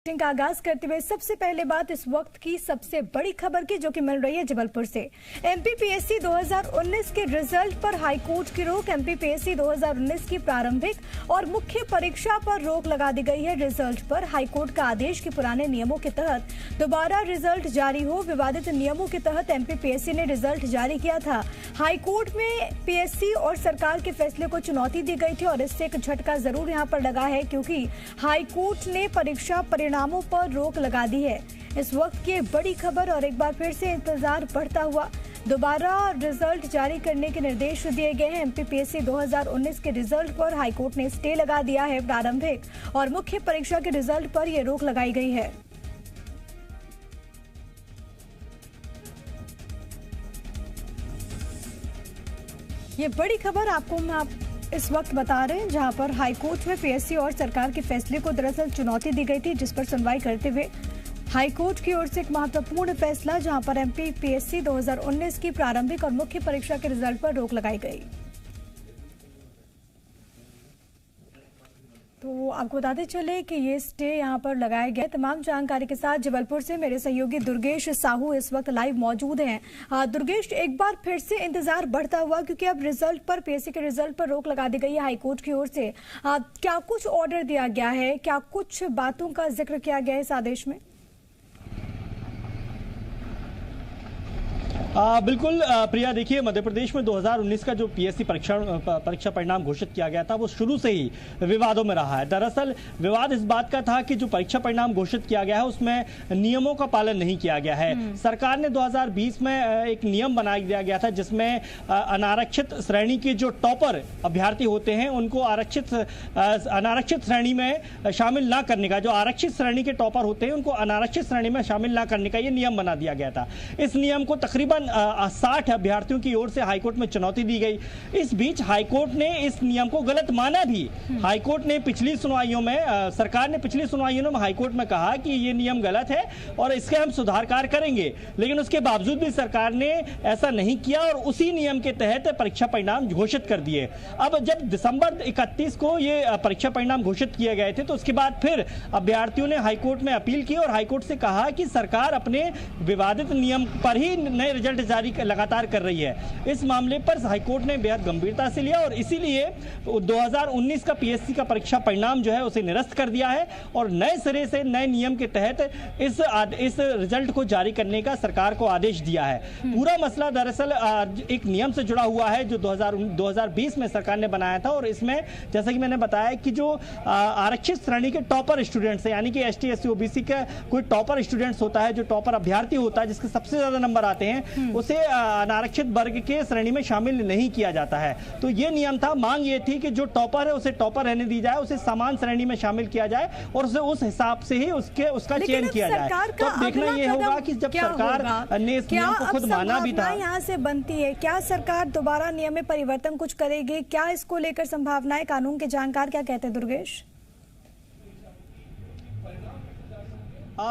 का आगाज करते हुए सबसे पहले बात इस वक्त की सबसे बड़ी खबर की जो कि मिल रही है जबलपुर से। एमपीपीएससी 2019 के रिजल्ट पर हाईकोर्ट की रोक। एमपीपीएससी 2019 की प्रारंभिक और मुख्य परीक्षा पर रोक लगा दी गई है। रिजल्ट पर हाईकोर्ट का आदेश कि पुराने नियमों के तहत दोबारा रिजल्ट जारी हो। विवादित नियमों के तहत एमपीपीएससी ने रिजल्ट जारी किया था। हाईकोर्ट में पीएससी और सरकार के फैसले को चुनौती दी गई थी और इससे एक झटका जरूर यहां पर लगा है क्योंकि हाईकोर्ट ने परीक्षा परिणामों पर रोक लगा दी है। इस वक्त की बड़ी खबर और एक बार फिर से इंतजार बढ़ता हुआ दोबारा रिजल्ट जारी करने के निर्देश दिए गए हैं। एमपीपीएससी 2019 के रिजल्ट पर हाईकोर्ट ने स्टे लगा दिया है। प्रारंभिक और मुख्य परीक्षा के रिजल्ट पर यह रोक लगाई गई है। ये बड़ी खबर आपको मैं इस वक्त बता रहे हैं जहां पर हाईकोर्ट में पीएससी और सरकार के फैसले को दरअसल चुनौती दी गई थी, जिस पर सुनवाई करते हुए हाईकोर्ट की ओर से एक महत्वपूर्ण फैसला जहां पर एमपीपीएससी 2019 की प्रारंभिक और मुख्य परीक्षा के रिजल्ट पर रोक लगाई गई। तो आपको बताते चले कि ये स्टे यहाँ पर लगाया गया। तमाम जानकारी के साथ जबलपुर से मेरे सहयोगी दुर्गेश साहू इस वक्त लाइव मौजूद हैं। दुर्गेश, एक बार फिर से इंतजार बढ़ता हुआ क्योंकि अब रिजल्ट पर पीएससी के रिजल्ट पर रोक लगा दी गई है हाईकोर्ट की ओर से। क्या कुछ ऑर्डर दिया गया है, क्या कुछ बातों का जिक्र किया गया है इस आदेश में? बिल्कुल प्रिया, देखिए मध्य प्रदेश में 2019 का जो पीएससी परीक्षा परिणाम घोषित किया गया था वो शुरू से ही विवादों में रहा है। दरअसल विवाद इस बात का था कि जो परीक्षा परिणाम घोषित किया गया है उसमें नियमों का पालन नहीं किया गया है। सरकार ने 2020 में एक नियम बना दिया गया था जिसमें अनारक्षित श्रेणी के जो टॉपर अभ्यर्थी होते हैं उनको अनारक्षित श्रेणी में शामिल न करने का, जो आरक्षित श्रेणी के टॉपर होते हैं उनको अनारक्षित श्रेणी में शामिल न करने का ये नियम बना दिया गया था। इस नियम को तकरीबन 60 अभ्यर्थियों की ओर से हाईकोर्ट में चुनौती दी गई। इस बीच हाईकोर्ट ने इस नियम को गलत माना भी। हाईकोर्ट ने पिछली सुनवाइयों में सरकार ने पिछली सुनवाइयों में हाईकोर्ट में कहा कि ये नियम गलत है और इसके हम सुधार कार्य करेंगे, लेकिन उसके बावजूद भी सरकार ने ऐसा नहीं किया और उसी नियम के तहत परीक्षा परिणाम घोषित कर दिए। अब जब दिसंबर 31 को ये परीक्षा परिणाम घोषित किए गए थे तो उसके बाद फिर अभ्यर्थियों ने हाईकोर्ट में अपील की और हाईकोर्ट से कहा कि सरकार अपने विवादित नियम पर ही नए रिजल्ट जारी लगातार कर रही है। इस मामले पर हाईकोर्ट ने बेहद गंभीरता से लिया और इसीलिए 2019 का पीएससी का परीक्षा परिणाम जो है उसे निरस्त कर दिया है और नए सिरे से नए नियम के तहत इस रिजल्ट को जारी करने का सरकार को आदेश दिया है। पूरा मसला दरअसल एक नियम से जुड़ा हुआ है जो 2020 में सरकार ने बनाया था और इसमें जैसा कि मैंने बताया कि जो आरक्षित श्रेणी के टॉपर स्टूडेंट्स है, यानी कि एसटी एससी ओबीसी का कोई टॉपर स्टूडेंट्स होता है, जो टॉपर अभ्यर्थी होता है जिसके सबसे ज्यादा नंबर आते हैं, उसे अनारक्षित वर्ग के श्रेणी में शामिल नहीं किया जाता है। तो ये नियम था, मांग ये थी कि जो टॉपर है उसे टॉपर रहने दी जाए, उसे समान श्रेणी में शामिल किया जाए और उसे उस हिसाब से ही उसका चयन किया जाए। तो अब देखना ये होगा कि जब सरकार ने इस नियम को खुद माना भी था, यहाँ से बनती है क्या सरकार दोबारा नियम में परिवर्तन कुछ करेगी? क्या इसको लेकर संभावनाएं? कानून के जानकार क्या कहते हैं दुर्गेश?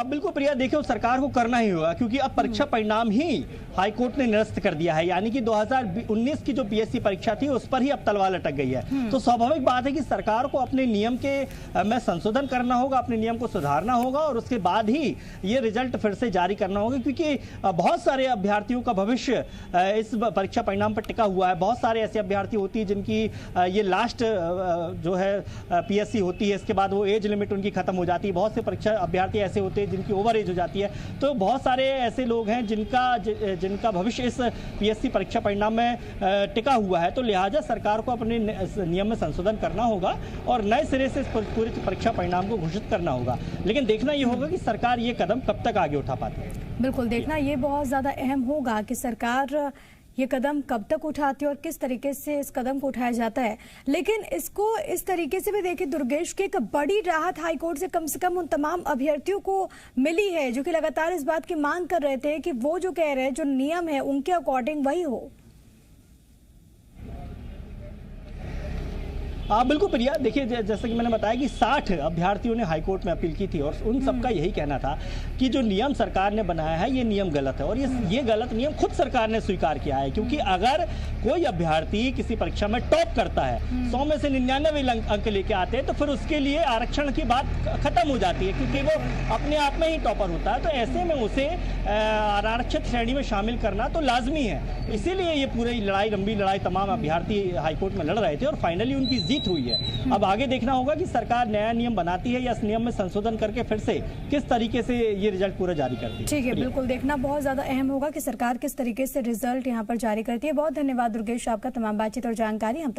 बिल्कुल प्रिया, देखिए सरकार को करना ही होगा क्योंकि अब परीक्षा परिणाम ही हाईकोर्ट ने निरस्त कर दिया है, यानी कि 2019 की जो पीएससी परीक्षा थी उस पर ही अब तलवार लटक गई है। तो स्वाभाविक बात है कि सरकार को अपने नियम के में संशोधन करना होगा, अपने नियम को सुधारना होगा और उसके बाद ही ये रिजल्ट फिर से जारी करना होगा क्योंकि बहुत सारे अभ्यर्थियों का भविष्य इस परीक्षा परिणाम पर टिका हुआ है। बहुत सारे ऐसे अभ्यर्थी होती है जिनकी ये लास्ट जो है पीएससी होती है, इसके बाद वो एज लिमिट उनकी खत्म हो जाती है। बहुत से परीक्षा अभ्यर्थी ऐसे होते हैं जिनकी ओवर एज हो जाती है। तो बहुत सारे ऐसे लोग हैं जिनका भविष्य इस पीएससी परीक्षा परिणाम में टिका हुआ है। तो लिहाजा सरकार को अपने नियम में संशोधन करना होगा और नए सिरे से पूरे परीक्षा परिणाम को घोषित करना होगा। लेकिन देखना यह होगा कि सरकार ये कदम कब तक आगे उठा पाती है। बिल्कुल, देखना ये बहुत ज्यादा अहम होगा कि सरकार ये कदम कब तक उठाती है और किस तरीके से इस कदम को उठाया जाता है। लेकिन इसको इस तरीके से भी देखिए दुर्गेश की एक बड़ी राहत हाईकोर्ट से कम उन तमाम अभ्यर्थियों को मिली है जो कि लगातार इस बात की मांग कर रहे थे कि वो जो कह रहे हैं जो नियम है उनके अकॉर्डिंग वही हो। बिल्कुल प्रिया, देखिए जैसा कि मैंने बताया कि 60 अभ्यर्थियों ने हाईकोर्ट में अपील की थी और उन सबका यही कहना था कि जो नियम सरकार ने बनाया है ये नियम गलत है, और ये गलत नियम खुद सरकार ने स्वीकार किया है। क्योंकि अगर कोई अभ्यर्थी किसी परीक्षा में टॉप करता है, 100 में से 99 अंक लेके आते हैं, तो फिर उसके लिए आरक्षण की बात खत्म हो जाती है, क्योंकि वो अपने आप में ही टॉपर होता है। तो ऐसे में उसे आरक्षित श्रेणी में शामिल करना तो लाजमी है। इसीलिए ये पूरी लंबी लड़ाई तमाम अभ्यर्थी हाईकोर्ट में लड़ रहे थे और फाइनली उनकी जीत हुई है। अब आगे देखना होगा कि सरकार नया नियम बनाती है या इस नियम में संशोधन करके फिर से किस तरीके से ये रिजल्ट पूरा जारी करती है। ठीक है, बिल्कुल देखना बहुत ज्यादा अहम होगा कि सरकार किस तरीके से रिजल्ट यहाँ पर जारी करती है। बहुत धन्यवाद दुर्गेश आपका तमाम बातचीत और जानकारी हम